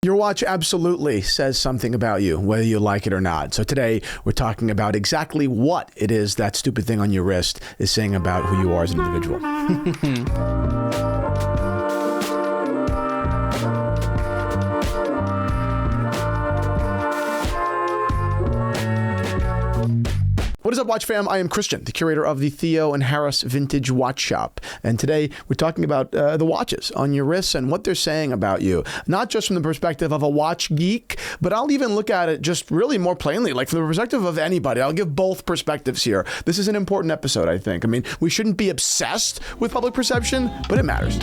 Your watch absolutely says something about you, whether you like it or not. So today, we're talking about exactly what it is that stupid thing on your wrist is saying about who you are as an individual. What is up, Watch fam? I am Christian, the curator of the Theo and Harris Vintage Watch Shop. And today we're talking about the watches on your wrists and what they're saying about you. Not just from the perspective of a watch geek, but I'll even look at it just really more plainly, like from the perspective of anybody. I'll give both perspectives here. This is an important episode, I think. I mean, we shouldn't be obsessed with public perception, but it matters.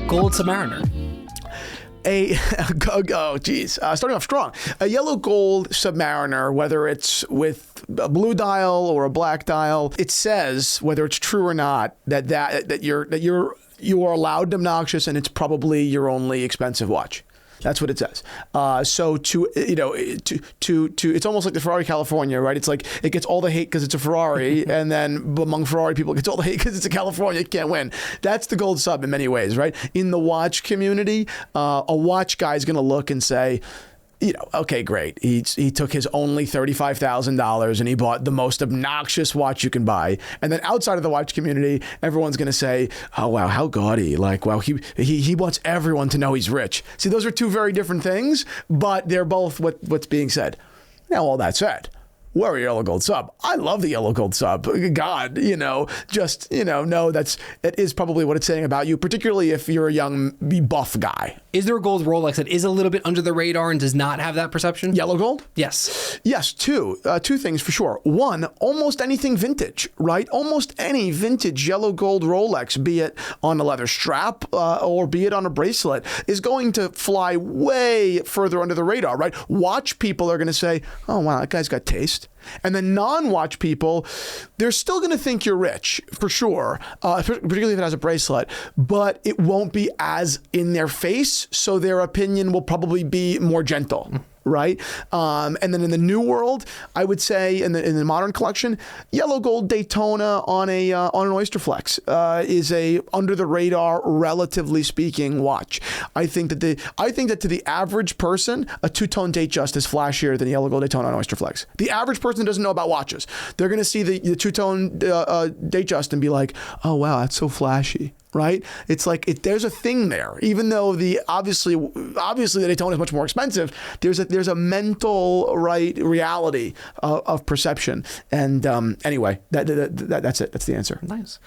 Gold Submariner. Starting off strong. A yellow gold Submariner, whether it's with a blue dial or a black dial, it says, whether it's true or not, that you are allowed obnoxious, and it's probably your only expensive watch. That's what it says. So it's almost like the Ferrari California, right? It's like it gets all the hate because it's a Ferrari, and then among Ferrari people, it gets all the hate because it's a California. It can't win. That's the gold sub in many ways, right? In the watch community, a watch guy is going to look and say, okay, great. He took his only $35,000 and he bought the most obnoxious watch you can buy. And then outside of the watch community, everyone's going to say, oh, wow, how gaudy. Like, wow, he wants everyone to know he's rich. See, those are two very different things, but they're both what's being said. Now, all that said, wear a yellow gold sub. I love the yellow gold sub. God, know that is probably what it's saying about you, particularly if you're a young buff guy. Is there a gold Rolex that is a little bit under the radar and does not have that perception? Yellow gold? Yes. Yes, two things for sure. One, almost anything vintage, right? Almost any vintage yellow gold Rolex, be it on a leather strap or be it on a bracelet, is going to fly way further under the radar, right? Watch people are going to say, oh, wow, that guy's got taste. And the non-watch people, they're still going to think you're rich, for sure, particularly if it has a bracelet, but it won't be as in their face, so their opinion will probably be more gentle. Right. And then in the new world, I would say in the modern collection, yellow gold Daytona on an Oyster Flex is a under the radar, relatively speaking, watch. I think that to the average person, a two-tone Datejust is flashier than a yellow gold Daytona on Oyster Flex. The average person doesn't know about watches. They're going to see the two-tone Datejust and be like, oh wow, that's so flashy. Right? It's like there's a thing there, even though obviously the Daytona is much more expensive. There's a mental reality of perception. And anyway, that's it. That's the answer. Nice.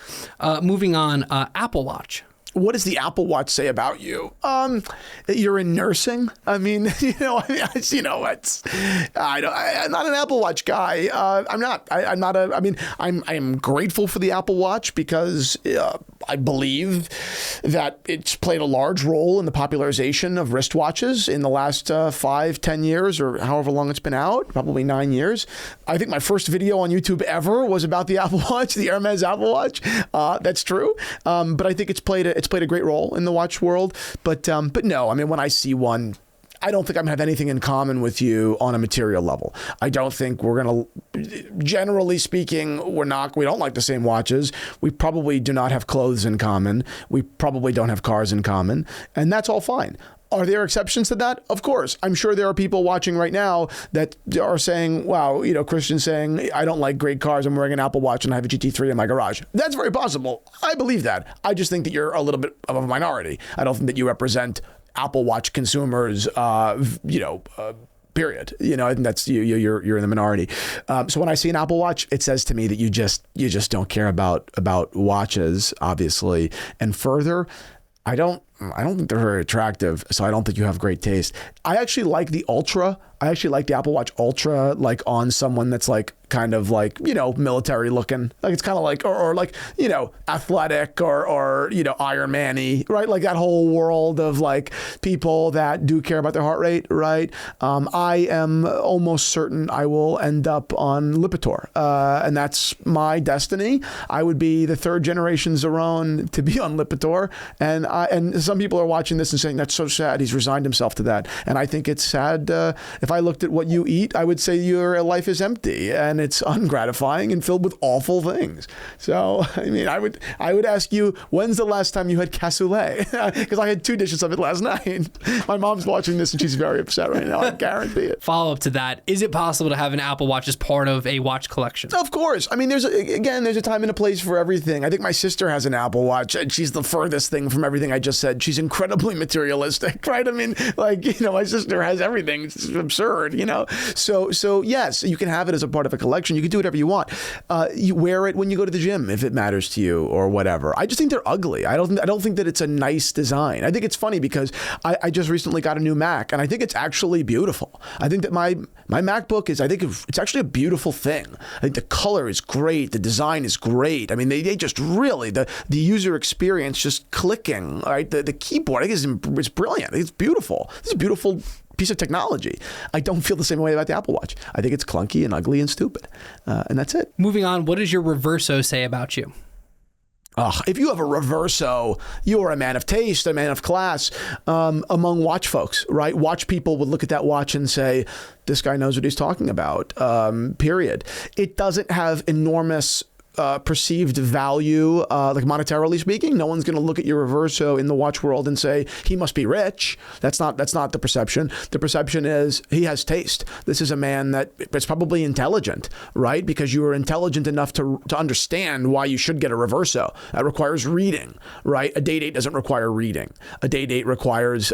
Moving on, Apple Watch. What does the Apple Watch say about you? That you're in nursing. I mean, I'm not an Apple Watch guy. I am grateful for the Apple Watch because I believe that it's played a large role in the popularization of wristwatches in the last 5-10 years, or however long it's been out, probably 9 years. I think my first video on YouTube ever was about the Apple Watch, the Hermes Apple Watch. That's true. But I think it's played a great role in the watch world. But no, I mean, when I see one, I don't think I'm going to have anything in common with you on a material level. I don't think we're going to, generally speaking, we don't like the same watches. We probably do not have clothes in common. We probably don't have cars in common. And that's all fine. Are there exceptions to that? Of course. I'm sure there are people watching right now that are saying, wow, Christian's saying, I don't like great cars. I'm wearing an Apple Watch and I have a GT3 in my garage. That's very possible. I believe that. I just think that you're a little bit of a minority. I don't think that you represent Apple Watch consumers, period. I think that's you're in the minority. So when I see an Apple Watch, it says to me that you just don't care about watches, obviously. And further, I don't think they're very attractive, so I don't think you have great taste. I actually like the Ultra. I actually like the Apple Watch Ultra, like on someone that's like kind of like, military looking. Like it's kind of like, or like, athletic or Iron Man-y, right? Like that whole world of like people that do care about their heart rate, right? I am almost certain I will end up on Lipitor, and that's my destiny. I would be the third generation Zerone to be on Lipitor, and some people are watching this and saying that's so sad. He's resigned himself to that, and I think it's sad. If If I looked at what you eat, I would say your life is empty and it's ungratifying and filled with awful things. So, I mean, I would ask you, when's the last time you had cassoulet? Because I had 2 dishes of it last night. My mom's watching this and she's very upset right now. I guarantee it. Follow up to that. Is it possible to have an Apple Watch as part of a watch collection? Of course. I mean, there's a time and a place for everything. I think my sister has an Apple Watch and she's the furthest thing from everything I just said. She's incredibly materialistic, right? I mean, like, my sister has everything. It's absurd, So yes, you can have it as a part of a collection. You can do whatever you want. You wear it when you go to the gym if it matters to you or whatever. I just think they're ugly. I don't think that it's a nice design. I think it's funny because I just recently got a new Mac and I think it's actually beautiful. I think that my MacBook I think it's actually a beautiful thing. I think the color is great. The design is great. I mean, they just really, the user experience just clicking, right? The keyboard, I think it's brilliant. It's beautiful. This is a beautiful piece of technology. I don't feel the same way about the Apple Watch. I think it's clunky and ugly and stupid. And that's it. Moving on, what does your Reverso say about you? If you have a Reverso, you are a man of taste, a man of class among watch folks, right? Watch people would look at that watch and say, this guy knows what he's talking about, period. It doesn't have enormous perceived value, like monetarily speaking. No one's going to look at your Reverso in the watch world and say he must be rich. That's not the perception. The perception is he has taste. This is a man that is probably intelligent, right? Because you are intelligent enough to understand why you should get a Reverso. That requires reading, right? A day date doesn't require reading. A day date requires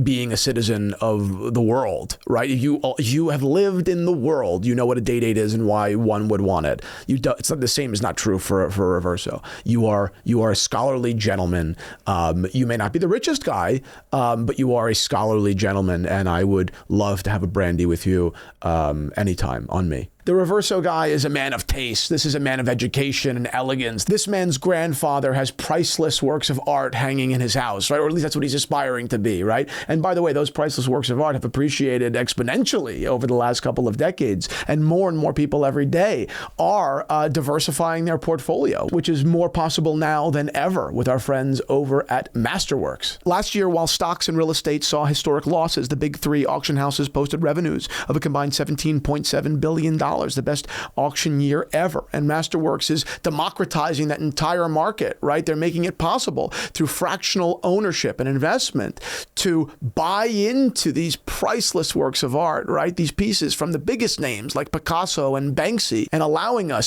being a citizen of the world, right? You have lived in the world. You know what a day date is and why one would want it. It's not the same. Is not true for a Reverso. You are a scholarly gentleman. You may not be the richest guy, but you are a scholarly gentleman, and I would love to have a brandy with you anytime on me. The Reverso guy is a man of taste. This is a man of education and elegance. This man's grandfather has priceless works of art hanging in his house, right? Or at least that's what he's aspiring to be, right? And by the way, those priceless works of art have appreciated exponentially over the last couple of decades. And more people every day are diversifying their portfolio, which is more possible now than ever with our friends over at Masterworks. Last year, while stocks and real estate saw historic losses, the big 3 auction houses posted revenues of a combined $17.7 billion. The best auction year ever. And Masterworks is democratizing that entire market, right? They're making it possible through fractional ownership and investment to buy into these priceless works of art, right? These pieces from the biggest names like Picasso and Banksy, and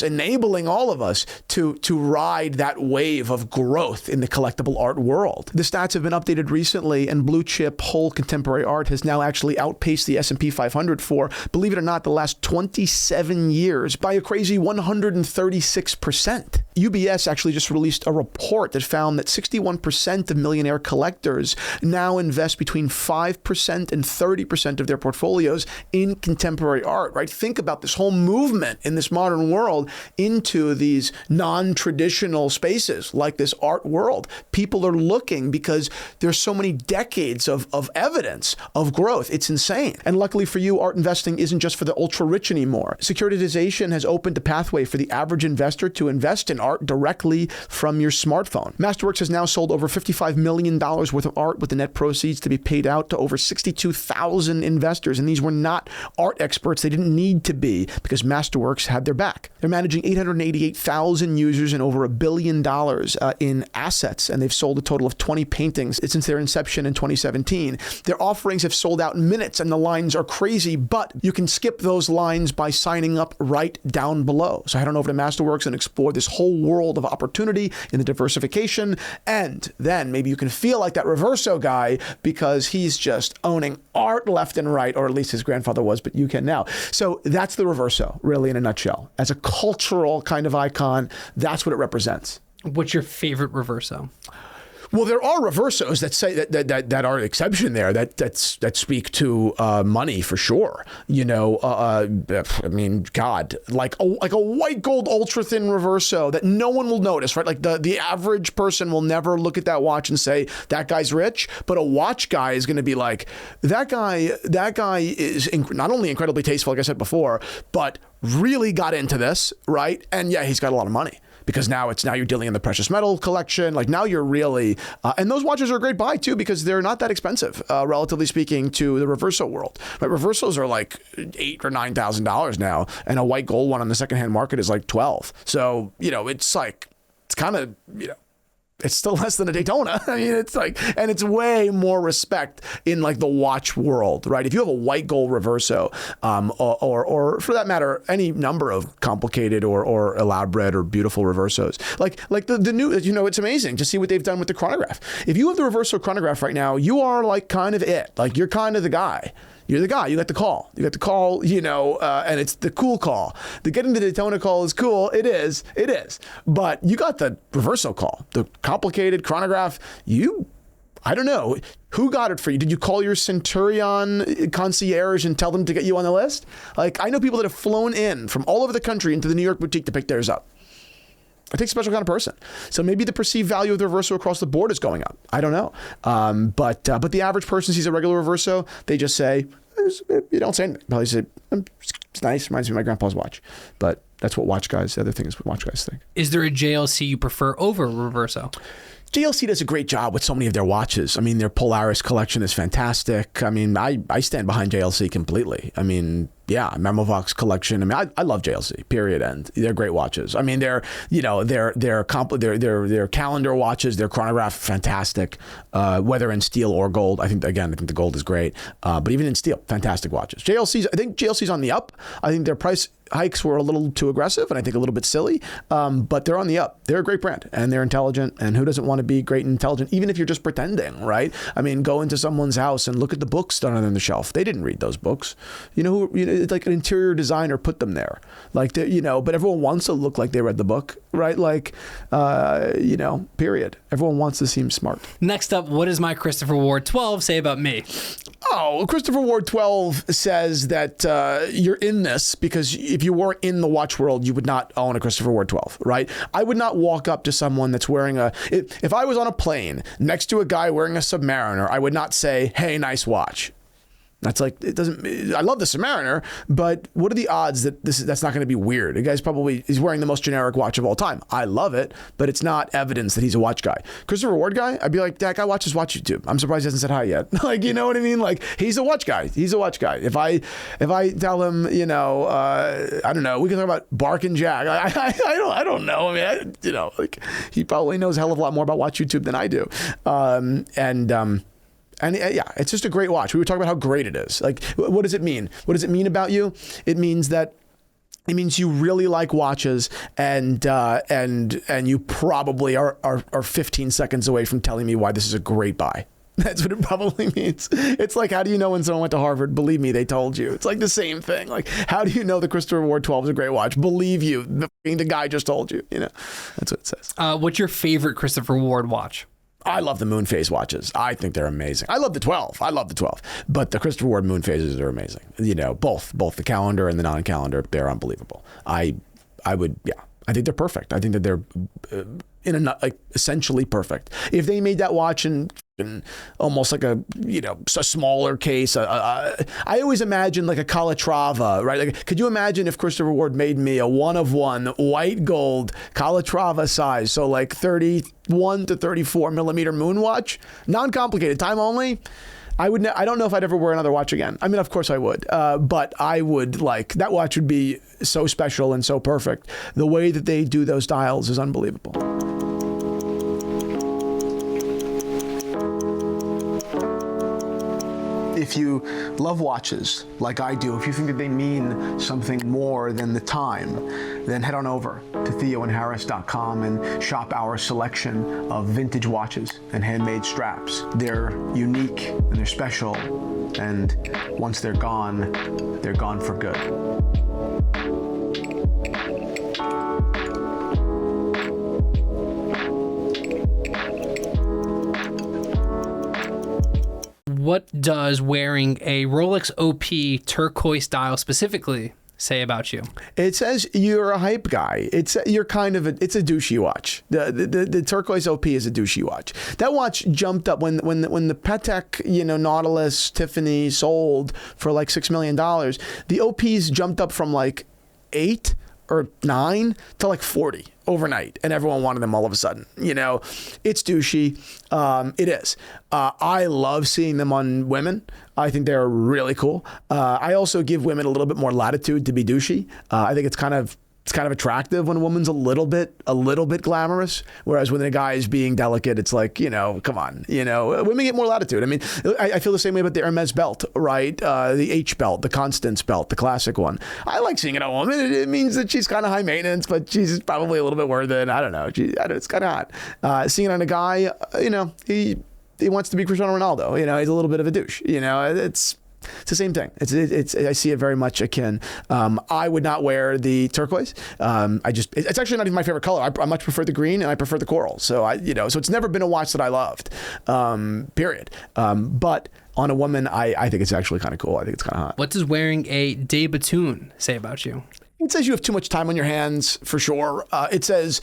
enabling all of us to ride that wave of growth in the collectible art world. The stats have been updated recently, and blue chip whole contemporary art has now actually outpaced the S&P 500 for, believe it or not, the last 27 years by a crazy 136%. UBS actually just released a report that found that 61% of millionaire collectors now invest between 5% and 30% of their portfolios in contemporary art, right? Think about this whole movement in this modern world into these non-traditional spaces like this art world. People are looking because there's so many decades of evidence of growth. It's insane. And luckily for you, art investing isn't just for the ultra rich anymore. Securitization has opened a pathway for the average investor to invest in art directly from your smartphone. Masterworks has now sold over $55 million worth of art with the net proceeds to be paid out to over 62,000 investors. And these were not art experts. They didn't need to be because Masterworks had their back. They're managing 888,000 users and over $1 billion in assets. And they've sold a total of 20 paintings since their inception in 2017. Their offerings have sold out in minutes and the lines are crazy, but you can skip those lines by signing up right down below. So head on over to Masterworks and explore this whole world of opportunity in the diversification. And then maybe you can feel like that Reverso guy because he's just owning art left and right, or at least his grandfather was, but you can now. So that's the Reverso, really, in a nutshell. As a cultural kind of icon, that's what it represents. What's your favorite Reverso? Well, there are Reversos that say that are an exception there that speak to money for sure. I mean, God, like a white gold ultra thin Reverso that no one will notice, right? Like the average person will never look at that watch and say that guy's rich, but a watch guy is going to be like, that guy is not only incredibly tasteful, like I said before, but really got into this, right? And yeah, he's got a lot of money. because now you're dealing in the precious metal collection. Like now you're really, and those watches are a great buy too, because they're not that expensive, relatively speaking, to the Reverso world. But Reversos are like $8,000 or $9,000 now, and a white gold one on the secondhand market is like 12. So, it's kind of, it's still less than a Daytona. I mean, it's like, and it's way more respect in like the watch world, right? If you have a white gold Reverso, or for that matter, any number of complicated or elaborate or beautiful Reversos, like the new, it's amazing to see what they've done with the chronograph. If you have the Reverso chronograph right now, you are like kind of it. Like you're kind of the guy. You're the guy. You got the call. You got the call, and it's the cool call. The getting the Daytona call is cool. It is. But you got the Reverso call, the complicated chronograph. I don't know. Who got it for you? Did you call your Centurion concierge and tell them to get you on the list? Like, I know people that have flown in from all over the country into the New York boutique to pick theirs up. It takes a special kind of person. So maybe the perceived value of the Reverso across the board is going up. I don't know. But the average person sees a regular Reverso, they just say, you don't say anything. Probably say, it's nice, reminds me of my grandpa's watch. But that's what the other thing is what watch guys think. Is there a JLC you prefer over Reverso? JLC does a great job with so many of their watches. I mean, their Polaris collection is fantastic. I mean, I stand behind JLC completely. I mean, yeah, Memovox collection. I mean, I love JLC. Period. End. They're great watches. I mean, their calendar watches, their chronograph, fantastic. Whether in steel or gold, I think the gold is great. But even in steel, fantastic watches. I think JLC's on the up. I think their price hikes were a little too aggressive and I think a little bit silly. But they're on the up. They're a great brand and they're intelligent. And who doesn't want to be great and intelligent, even if you're just pretending, right? I mean, go into someone's house and look at the books done on the shelf. They didn't read those books. Like an interior designer put them there, but everyone wants to look like they read the book, right? Like, period. Everyone wants to seem smart. Next up, what does my Christopher Ward 12 say about me? Oh, Christopher Ward 12 says that you're in this because if you weren't in the watch world, you would not own a Christopher Ward 12, right? I would not walk up to someone that's wearing if I was on a plane next to a guy wearing a Submariner, I would not say, hey, nice watch. That's like, it doesn't, I love the Submariner, but what are the odds that that's not going to be weird? The guy's he's wearing the most generic watch of all time. I love it, but it's not evidence that he's a watch guy. Christopher Ward guy, I'd be like, that guy watches Watch YouTube. I'm surprised he hasn't said hi yet. Like, you know what I mean? Like, he's a watch guy. He's a watch guy. If I tell him, I don't know, we can talk about Bark and Jack. I don't know. I mean, he probably knows a hell of a lot more about Watch YouTube than I do. And yeah, it's just a great watch. We were talking about how great it is. Like, what does it mean? What does it mean about you? It means you really like watches, and you probably are 15 seconds away from telling me why this is a great buy. That's what it probably means. It's like, how do you know when someone went to Harvard? Believe me, they told you. It's like the same thing. Like, how do you know the Christopher Ward 12 is a great watch? Believe you, the guy just told you. That's what it says. What's your favorite Christopher Ward watch? I love the moon phase watches. I think they're amazing. I love the 12. But the Christopher Ward moon phases are amazing. Both the calendar and the non-calendar, they're unbelievable. I think they're perfect. I think that they're essentially perfect. If they made that watch in almost like a smaller case, I always imagine like a Calatrava, right? Like, could you imagine if Christopher Ward made me a 1-of-1 white gold Calatrava size, so like 31 to 34 millimeter moon watch, non-complicated, time only? I don't know if I'd ever wear another watch again. I mean, of course I would, but I would that watch would be so special and so perfect. The way that they do those dials is unbelievable. If you love watches like I do, if you think that they mean something more than the time, then head on over to theoandharris.com and shop our selection of vintage watches and handmade straps. They're unique and they're special, and once they're gone for good. What does wearing a Rolex OP turquoise dial specifically say about you? It says you're a hype guy. It's a douchey watch. The turquoise OP is a douchey watch. That watch jumped up when the Patek, Nautilus, Tiffany sold for like $6 million. The OPs jumped up from like 8 or 9 to like 40 overnight and everyone wanted them all of a sudden. It's douchey. It is. I love seeing them on women. I think they're really cool. I also give women a little bit more latitude to be douchey. I think it's kind of attractive when a woman's a little bit glamorous, whereas when a guy is being delicate, it's like, come on, women get more latitude. I mean, I feel the same way about the Hermes belt, right? The H belt, the Constance belt, the classic one. I like seeing it on a woman. It means that she's kind of high maintenance, but she's probably a little bit worth it. I don't know. It's kind of hot. Seeing it on a guy, he wants to be Cristiano Ronaldo. He's a little bit of a douche. It's the same thing. I see it very much akin. I would not wear the turquoise. It's actually not even my favorite color. I much prefer the green and I prefer the coral. So so it's never been a watch that I loved, period. But on a woman, I think it's actually kind of cool. I think it's kind of hot. What does wearing a de Bethune say about you? It says you have too much time on your hands, for sure. It says,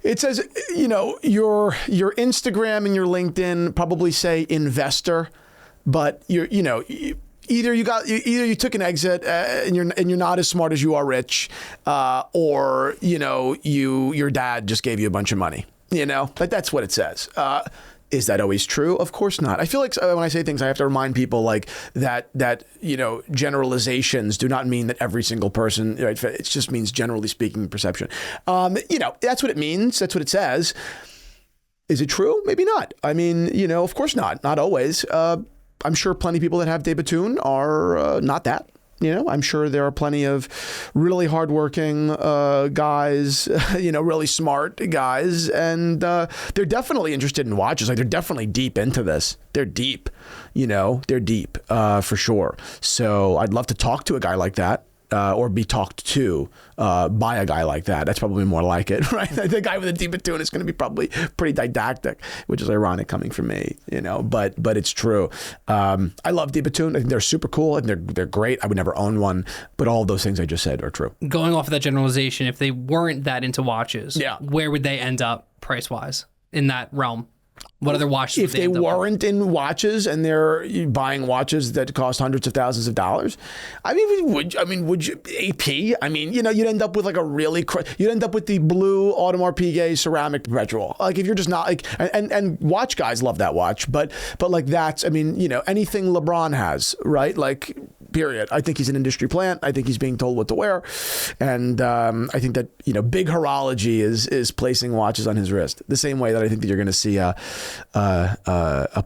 your Instagram and your LinkedIn probably say investor, but either you took an exit and you're not as smart as you are rich, or your dad just gave you a bunch of money. Like that's what it says. Is that always true? Of course not. I feel like when I say things, I have to remind people like that generalizations do not mean that every single person, right? It just means generally speaking perception. That's what it means. That's what it says. Is it true? Maybe not. I mean, of course not. Not always. I'm sure plenty of people that have de Bethune are not that. I'm sure there are plenty of really hardworking guys, really smart guys, and they're definitely interested in watches. Like they're definitely deep into this. They're deep, they're deep for sure. So I'd love to talk to a guy like that. Or be talked to by a guy like that. That's probably more like it, right? The guy with a de Bethune is going to be probably pretty didactic, which is ironic coming from me, but it's true. I love de Bethune. I think they're super cool and they're great. I would never own one, but all of those things I just said are true. Going off of that generalization, if they weren't that into watches, where would they end up price-wise in that realm? What other watches? If they weren't in watches and they're buying watches that cost hundreds of thousands of dollars, would you AP? You'd end up with like you'd end up with the blue Audemars Piguet ceramic perpetual. Like if you're just not like, and watch guys love that watch, but like that's, anything LeBron has, right? Like, period. I think he's an industry plant. I think he's being told what to wear. And I think that, big horology is placing watches on his wrist the same way that I think that you're going to see a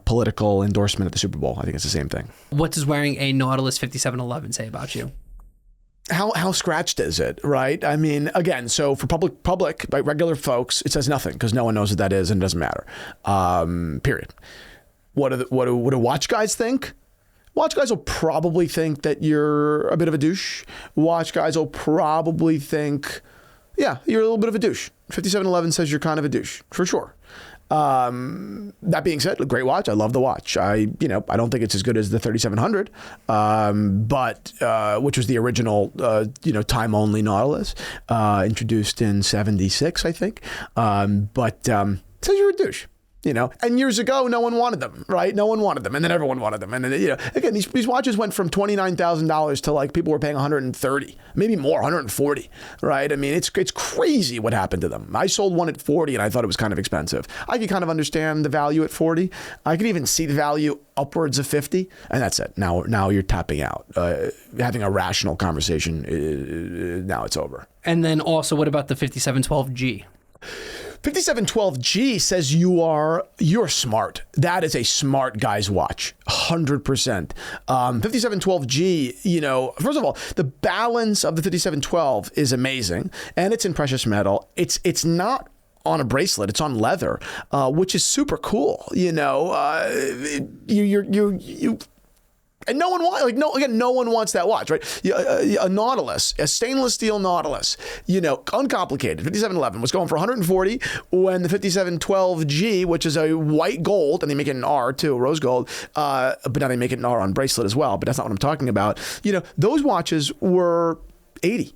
political endorsement at the Super Bowl. I think it's the same thing. What does wearing a Nautilus 5711 say about you? How scratched is it, right? I mean, again, so for public, by regular folks, it says nothing because no one knows what that is and it doesn't matter. Period. What do watch guys think? Watch guys will probably think that you're a bit of a douche. Watch guys will probably think, yeah, you're a little bit of a douche. 5711 says you're kind of a douche, for sure. That being said, a great watch. I love the watch. I don't think it's as good as the 3700, but which was the original, time-only Nautilus, introduced in 76, I think. But says you're a douche. And years ago, no one wanted them, right? No one wanted them. And then everyone wanted them. And then, again, these watches went from $29,000 to like people were paying $130, maybe more, $140, right? I mean, it's crazy what happened to them. I sold one at $40 and I thought it was kind of expensive. I could kind of understand the value at $40. I could even see the value upwards of $50. And that's it. Now you're tapping out, having a rational conversation. Now it's over. And then also, what about the 5712G? 5712G says you're smart. That is a smart guy's watch, 100%. 5712G, first of all, the balance of the 5712 is amazing, and it's in precious metal. It's not on a bracelet; it's on leather, which is super cool. And no one wants that watch, right? A Nautilus, a stainless steel Nautilus, uncomplicated. 5711 was going for 140 when the 5712G, which is a white gold, and they make it in R too, rose gold, but now they make it in R on bracelet as well. But that's not what I'm talking about. Those watches were 80,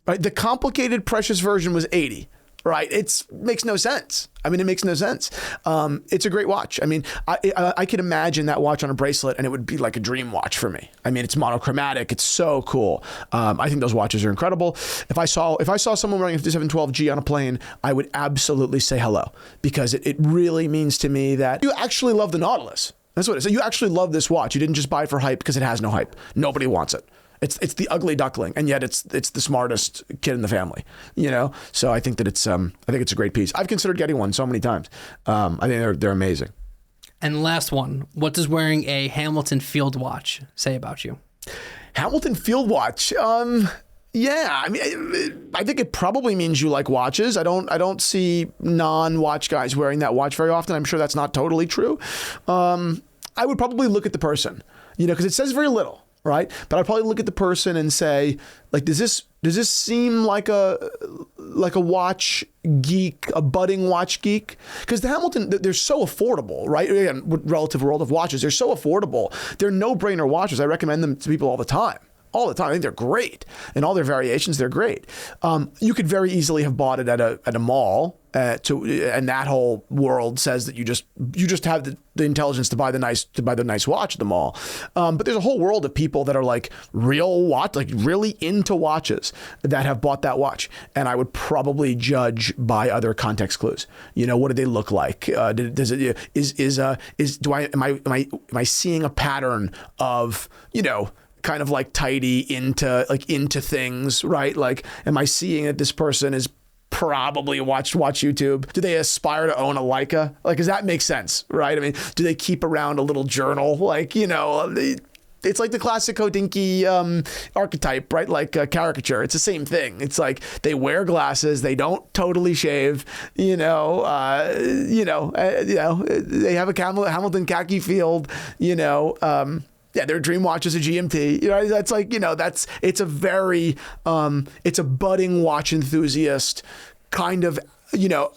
right? The complicated precious version was 80. right? It makes no sense. I mean, it makes no sense. It's a great watch. I mean, I could imagine that watch on a bracelet and it would be like a dream watch for me. I mean, it's monochromatic. It's so cool. I think those watches are incredible. If I saw someone wearing a 5712G on a plane, I would absolutely say hello, because it really means to me that you actually love the Nautilus. That's what it is. You actually love this watch. You didn't just buy it for hype because it has no hype. Nobody wants it. It's the ugly duckling, and yet it's the smartest kid in the family, you know? So I think that it's a great piece. I've considered getting one so many times. I think they're amazing. And last one, what does wearing a Hamilton Field watch say about you? Hamilton Field watch. Yeah, I mean, I think it probably means you like watches. I don't see non-watch guys wearing that watch very often. I'm sure that's not totally true. I would probably look at the person, you know, because it says very little. Right, but I'd probably look at the person and say, like, does this seem like a watch geek, a budding watch geek? Because the Hamilton, they're so affordable, right? Again, relative world of watches, they're so affordable. They're no-brainer watches. I recommend them to people all the time. I think they're great. In all their variations, they're great. You could very easily have bought it at a mall, and that whole world says that you just have the intelligence to buy the nice watch at the mall. But there's a whole world of people that are like really into watches that have bought that watch, and I would probably judge by other context clues. You know, what do they look like? Am I seeing a pattern of, you know, kind of like tidy into things, right? Like, am I seeing that this person is probably watch YouTube? Do they aspire to own a Leica? Like, does that make sense, right? I mean, do they keep around a little journal? Like, you know, it's like the classic Hodinkee archetype, right? Like a caricature. It's the same thing. It's like they wear glasses, they don't totally shave, they have a Hamilton khaki field, yeah, their dream watch is a GMT. You know, that's like, it's a very, it's a budding watch enthusiast kind of,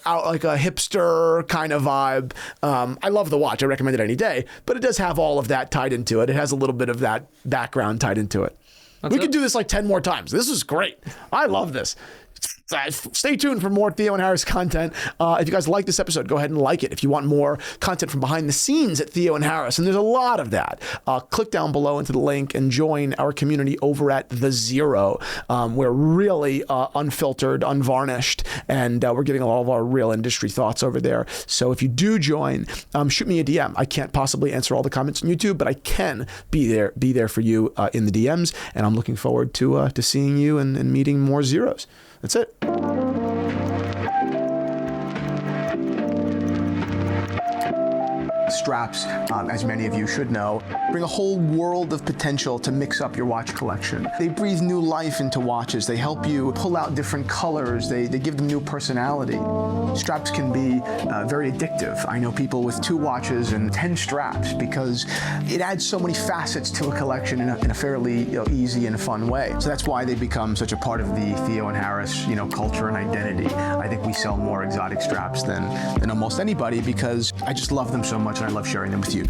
out like a hipster kind of vibe. I love the watch. I recommend it any day, but it does have all of that tied into it. It has a little bit of that background tied into it. We could do this like 10 more times. This is great. I love this. Stay tuned for more Theo and Harris content. If you guys like this episode, go ahead and like it. If you want more content from behind the scenes at Theo and Harris, and there's a lot of that, click down below into the link and join our community over at The Zero. We're really unfiltered, unvarnished, and we're getting all of our real industry thoughts over there. So if you do join, shoot me a DM. I can't possibly answer all the comments on YouTube, but I can be there for you in the DMs, and I'm looking forward to seeing you and meeting more zeros. That's it. Straps, as many of you should know, bring a whole world of potential to mix up your watch collection. They breathe new life into watches. They help you pull out different colors. They give them new personality. Straps can be very addictive. I know people with 2 watches and 10 straps because it adds so many facets to a collection in a fairly easy and fun way. So that's why they become such a part of the Theo and Harris culture and identity. I think we sell more exotic straps than almost anybody because I just love them so much and I love sharing them with you.